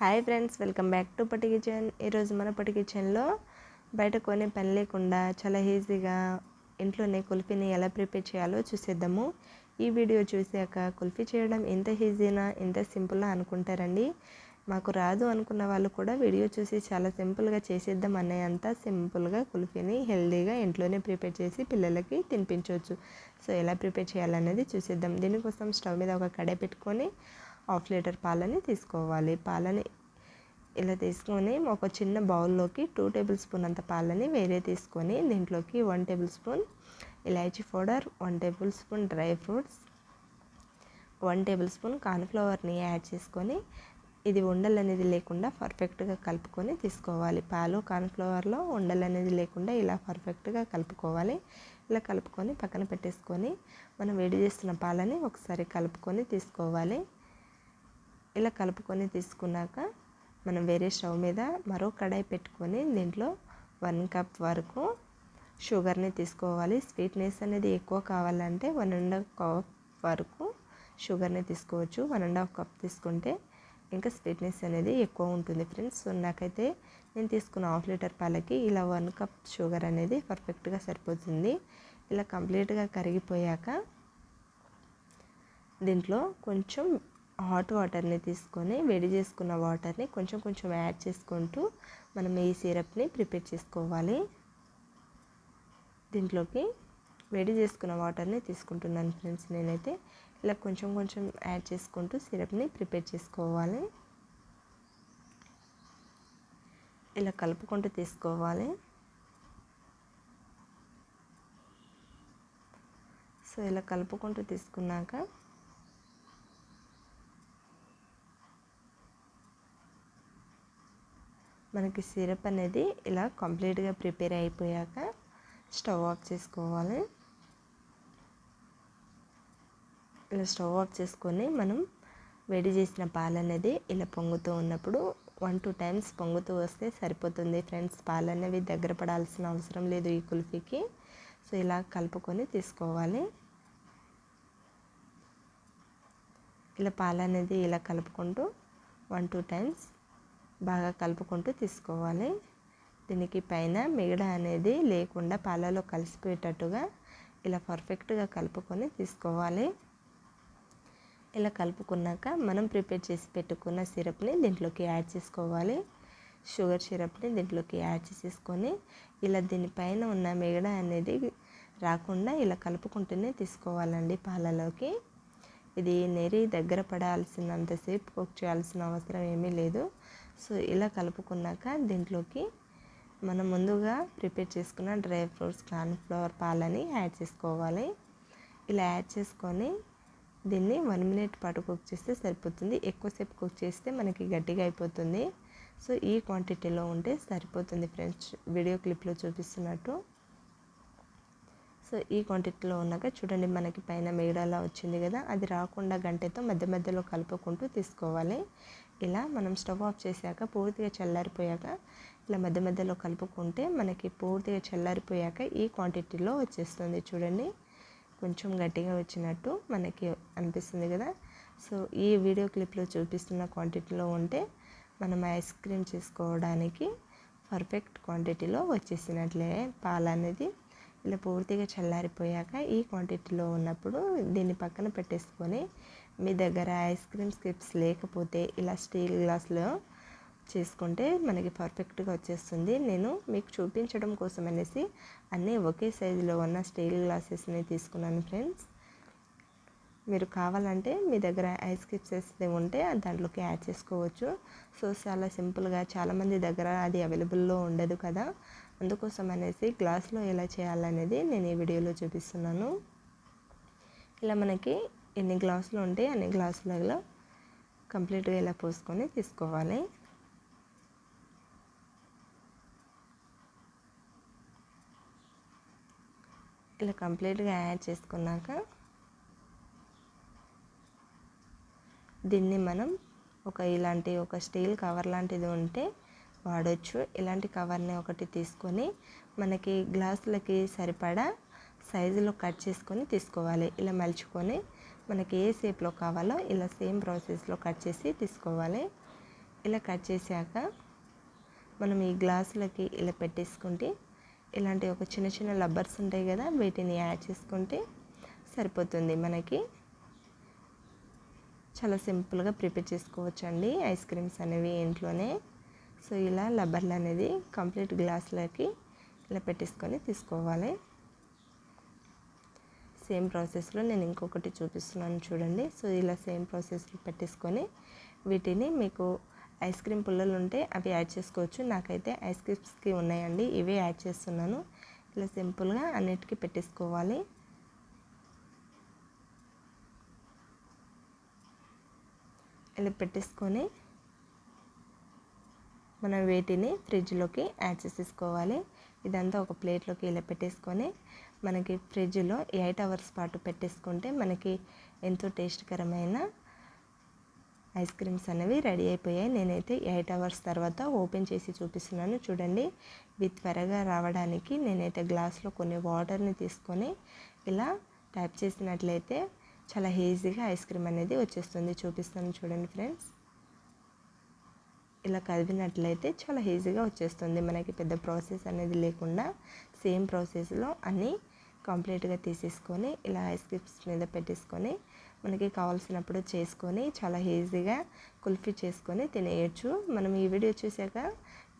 Hi friends, welcome back to పట్టి kitchen. ఈరోజు మన పట్టి కిచెన్లో బయట కొనే పని లేకుండా చాలా ఈజీగా ఇంట్లోనే కుల్ఫీని ఎలా ప్రిపేర్ చేయాలో చూసేద్దాము. ఈ వీడియో చూసాక కుల్ఫీ చేయడం ఎంత ఈజీనా, ఎంత సింపుల్గా అనుకుంటారండి. మాకు రాదు అనుకున్న వాళ్ళు కూడా వీడియో చూసి చాలా సింపుల్గా చేసేద్దాం అనేంత సింపుల్గా కుల్ఫీని హెల్తీగా ఇంట్లోనే ప్రిపేర్ చేసి పిల్లలకి తినిపించవచ్చు. సో ఎలా ప్రిపేర్ చేయాలనేది చూసేద్దాం. దీనికోసం స్టవ్ మీద ఒక కడాయి పెట్టుకొని 1/2 లీటర్ పాలని తీసుకోవాలి. పాలని ఇలా తీసుకొని ఒక చిన్న బౌల్లోకి 2 టేబుల్ స్పూన్ అంత పాలని వేరే తీసుకొని దీంట్లోకి 1 టేబుల్ స్పూన్ ఇలాచీ powder, 1 tablespoon dry fruits, 1 tablespoon కార్న్ఫ్లవర్ని యాడ్ చేసుకొని ఇది ఉండలు అనేది లేకుండా పర్ఫెక్ట్గా కలుపుకొని తీసుకోవాలి. పాలు కార్న్ఫ్లవర్లో ఉండలు అనేది లేకుండా ఇలా పర్ఫెక్ట్గా కలుపుకోవాలి. ఇలా కలుపుకొని పక్కన పెట్టేసుకొని మనం వేడి చేస్తున్న పాలని ఒకసారి కలుపుకొని తీసుకోవాలి. ఇలా కలుపుకొని తీసుకున్నాక మనం వేరే స్టవ్ మీద మరో కడాయి పెట్టుకొని దీంట్లో 1 కప్ వరకు షుగర్ని తీసుకోవాలి. స్వీట్నెస్ అనేది ఎక్కువ కావాలంటే 1.5 కప్ వరకు షుగర్ని తీసుకోవచ్చు. 1.5 కప్ తీసుకుంటే ఇంకా స్వీట్నెస్ అనేది ఎక్కువ ఉంటుంది ఫ్రెండ్స్. సో నాకైతే నేను తీసుకున్న 1/2 లీటర్ పాలకి ఇలా 1 కప్ షుగర్ అనేది పర్ఫెక్ట్గా సరిపోతుంది. ఇలా కంప్లీట్గా కరిగిపోయాక దీంట్లో కొంచెం హాట్ వాటర్ని తీసుకొని వేడి చేసుకున్న వాటర్ని కొంచెం కొంచెం యాడ్ చేసుకుంటూ మనం ఈ సిరప్ని ప్రిపేర్ చేసుకోవాలి. దీంట్లోకి వేడి చేసుకున్న వాటర్ని తీసుకుంటున్నాను ఫ్రెండ్స్. నేనైతే ఇలా కొంచెం కొంచెం యాడ్ చేసుకుంటూ సిరప్ని ప్రిపేర్ చేసుకోవాలి. ఇలా కలుపుకుంటూ తీసుకోవాలి. సో ఇలా కలుపుకుంటూ తీసుకున్నాక మనకి సిరప్ అనేది ఇలా కంప్లీట్గా ప్రిపేర్ అయిపోయాక స్టవ్ ఆఫ్ చేసుకోవాలి. ఇలా స్టవ్ ఆఫ్ చేసుకొని మనం వేడి చేసిన పాలు అనేది ఇలా పొంగుతూ ఉన్నప్పుడు 1-2 టైమ్స్ పొంగుతూ వస్తే సరిపోతుంది ఫ్రెండ్స్. పాలు అనేవి దగ్గర పడాల్సిన అవసరం లేదు ఈ కుల్ఫీకి. సో ఇలా కలుపుకొని తీసుకోవాలి. ఇలా పాలు అనేది ఇలా కలుపుకుంటూ 1-2 టైమ్స్ బాగా కలుపుకుంటూ తీసుకోవాలి. దీనికి పైన మిగడ అనేది లేకుండా పాలలో కలిసిపోయేటట్టుగా ఇలా పర్ఫెక్ట్గా కలుపుకొని తీసుకోవాలి. ఇలా కలుపుకున్నాక మనం ప్రిపేర్ చేసి పెట్టుకున్న సిరప్ని దీంట్లోకి యాడ్ చేసుకోవాలి. షుగర్ సిరప్ని దీంట్లోకి యాడ్ చేసేసుకొని ఇలా దీనిపైన ఉన్న మిగడ అనేది రాకుండా ఇలా కలుపుకుంటూనే తీసుకోవాలండి పాలలోకి. ఇది నెరి దగ్గర పడాల్సినంతసేపు కుక్ చేయాల్సిన అవసరం ఏమీ లేదు. సో ఇలా కలుపుకున్నాక దీంట్లోకి మనం ముందుగా ప్రిపేర్ చేసుకున్న డ్రై ఫ్రూట్స్, కార్న్ఫ్లవర్ పాలని యాడ్ చేసుకోవాలి. ఇలా యాడ్ చేసుకొని దీన్ని 1 మినిట్ పాటు కుక్ చేస్తే సరిపోతుంది. ఎక్కువసేపు కుక్ చేస్తే మనకి గట్టిగా అయిపోతుంది. సో ఈ క్వాంటిటీలో ఉంటే సరిపోతుంది ఫ్రెండ్స్, వీడియో క్లిప్లో చూపిస్తున్నట్టు. సో ఈ క్వాంటిటీలో ఉన్నాక చూడండి మనకి పైన మేడలా వచ్చింది కదా, అది రాకుండా గంటెతో మధ్య మధ్యలో కలుపుకుంటూ తీసుకోవాలి. ఇలా మనం స్టవ్ ఆఫ్ చేశాక పూర్తిగా చల్లారిపోయాక ఇలా మధ్య మధ్యలో కలుపుకుంటే మనకి పూర్తిగా చల్లారిపోయాక ఈ క్వాంటిటీలో వచ్చేస్తుంది. చూడండి కొంచెం గట్టిగా వచ్చినట్టు మనకి అనిపిస్తుంది కదా. సో ఈ వీడియో క్లిప్లో చూపిస్తున్న క్వాంటిటీలో ఉంటే మనం ఐస్ క్రీమ్ చేసుకోవడానికి పర్ఫెక్ట్ క్వాంటిటీలో వచ్చేసినట్లే. పాలు అనేది ఇలా పూర్తిగా చల్లారిపోయాక ఈ క్వాంటిటీలో ఉన్నప్పుడు దీన్ని పక్కన పెట్టేసుకొని మీ దగ్గర ఐస్ క్రీమ్ స్కిప్స్ లేకపోతే ఇలా స్టీల్ గ్లాస్లో చేసుకుంటే మనకి పర్ఫెక్ట్గా వచ్చేస్తుంది. నేను మీకు చూపించడం కోసం అనేసి అన్నీ ఒకే సైజులో ఉన్న స్టీల్ గ్లాసెస్ని తీసుకున్నాను ఫ్రెండ్స్. మీరు కావాలంటే మీ దగ్గర ఐస్ క్యూబ్స్ ఉంటే దాంట్లోకి యాడ్ చేసుకోవచ్చు. సో చాలా సింపుల్గా, చాలామంది దగ్గర అది అవైలబుల్లో ఉండదు కదా, అందుకోసం అనేసి గ్లాస్లో ఎలా చేయాలనేది నేను ఈ వీడియోలో చూపిస్తున్నాను. ఇలా మనకి ఎన్ని గ్లాసులు ఉంటే అన్ని గ్లాసులలో కంప్లీట్గా ఇలా పోసుకొని తీసుకోవాలి. ఇలా కంప్లీట్గా యాడ్ చేసుకున్నాక దీన్ని మనం ఇలాంటి ఒక స్టీల్ కవర్ లాంటిది ఉంటే వాడచ్చు. ఇలాంటి కవర్ని ఒకటి తీసుకొని మనకి గ్లాసులకి సరిపడా సైజులో కట్ చేసుకొని తీసుకోవాలి. ఇలా మలుచుకొని మనకి ఏ షేప్లో కావాలో ఇలా సేమ్ ప్రాసెస్లో కట్ చేసి తీసుకోవాలి. ఇలా కట్ చేశాక మనం ఈ గ్లాసులకి ఇలా పెట్టేసుకుంటే ఇలాంటి ఒక చిన్న చిన్న రబ్బర్స్ ఉంటాయి కదా, వీటిని యాడ్ చేసుకుంటే సరిపోతుంది. మనకి చాలా సింపుల్గా ప్రిపేర్ చేసుకోవచ్చు అండి ఐస్ క్రీమ్స్ అనేవి ఇంట్లోనే. సో ఇలా రబ్బర్లు అనేది కంప్లీట్ గ్లాసులకి ఇలా పెట్టేసుకొని తీసుకోవాలి. సేమ్ ప్రాసెస్లో నేను ఇంకొకటి చూపిస్తున్నాను చూడండి. సో ఇలా సేమ్ ప్రాసెస్లో పెట్టేసుకొని వీటిని మీకు ఐస్ క్రీమ్ పుల్లలు ఉంటే అవి యాడ్ చేసుకోవచ్చు. నాకైతే ఐస్ క్రీమ్స్కి ఉన్నాయండి, ఇవే యాడ్ చేస్తున్నాను. ఇలా సింపుల్గా అన్నిటికీ పెట్టేసుకోవాలి. ఇలా పెట్టేసుకొని మనం వీటిని ఫ్రిడ్జ్లోకి యాడ్ చేసేసుకోవాలి. ఇదంతా ఒక ప్లేట్లోకి ఇలా పెట్టేసుకొని మనకి ఫ్రిడ్జ్లో 8 అవర్స్ పాటు పెట్టేసుకుంటే మనకి ఎంతో టేస్ట్కరమైన ఐస్ క్రీమ్స్ అనేవి రెడీ అయిపోయాయి. నేనైతే 8 అవర్స్ తర్వాత ఓపెన్ చేసి చూపిస్తున్నాను చూడండి. ఇవి త్వరగా రావడానికి నేనైతే గ్లాస్లో కొన్ని వాటర్ని తీసుకొని ఇలా ట్యాప్ చేసినట్లయితే చాలా ఈజీగా ఐస్ క్రీమ్ అనేది వచ్చేస్తుంది. చూపిస్తాను చూడండి ఫ్రెండ్స్. ఇలా కదిపినట్లయితే చాలా ఈజీగా వచ్చేస్తుంది. మనకి పెద్ద ప్రాసెస్ అనేది లేకుండా సేమ్ ప్రాసెస్లో అన్నీ కంప్లీట్గా తీసేసుకొని ఇలా ఐస్ క్రీమ్స్ మీద పెట్టేసుకొని మనకి కావాల్సినప్పుడు చేసుకొని చాలా ఈజీగా కుల్ఫీ చేసుకొని తినేయచ్చు. మనం ఈ వీడియో చూసాక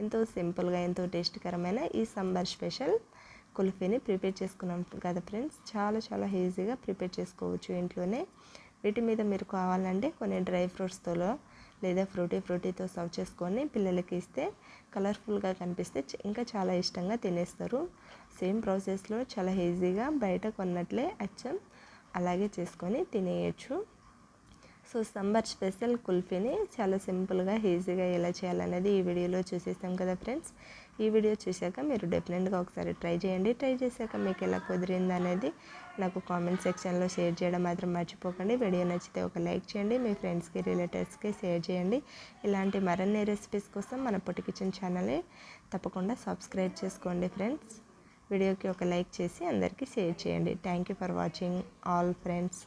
ఎంతో సింపుల్గా ఎంతో టేస్టీకరమైన ఈ సమ్మర్ స్పెషల్ కుల్ఫీని ప్రిపేర్ చేసుకున్నాం కదా ఫ్రెండ్స్. చాలా ఈజీగా ప్రిపేర్ చేసుకోవచ్చు ఇంట్లోనే. వీటి మీద మీరు కావాలంటే కొన్ని డ్రై ఫ్రూట్స్తో లేదా ఫ్రూటీతో సర్వ్ చేసుకొని పిల్లలకి ఇస్తే కలర్ఫుల్గా కనిపిస్తే ఇంకా చాలా ఇష్టంగా తినేస్తారు. సేమ్ ప్రాసెస్లో చాలా ఈజీగా బయట కొన్నట్లే అచ్చం అలాగే చేసుకొని తినేయచ్చు. సో సమ్మర్ స్పెషల్ కుల్ఫీని చాలా సింపుల్గా ఈజీగా ఎలా చేయాలనేది ఈ వీడియోలో చూసేసాం కదా ఫ్రెండ్స్. ఈ వీడియో చూశాక మీరు డెఫినెట్గా ఒకసారి ట్రై చేయండి. ట్రై చేశాక మీకు ఎలా కుదిరింది అనేది నాకు కామెంట్ సెక్షన్లో షేర్ చేయడం మాత్రం మర్చిపోకండి. వీడియో నచ్చితే ఒక లైక్ చేయండి, మీ ఫ్రెండ్స్కి రిలేటివ్స్కి షేర్ చేయండి. ఇలాంటి మరిన్ని రెసిపీస్ కోసం మన పొట్టి కిచెన్ ఛానల్ని తప్పకుండా సబ్స్క్రైబ్ చేసుకోండి ఫ్రెండ్స్. వీడియోకి ఒక లైక్ చేసి అందరికీ షేర్ చేయండి. Thank you for watching all friends.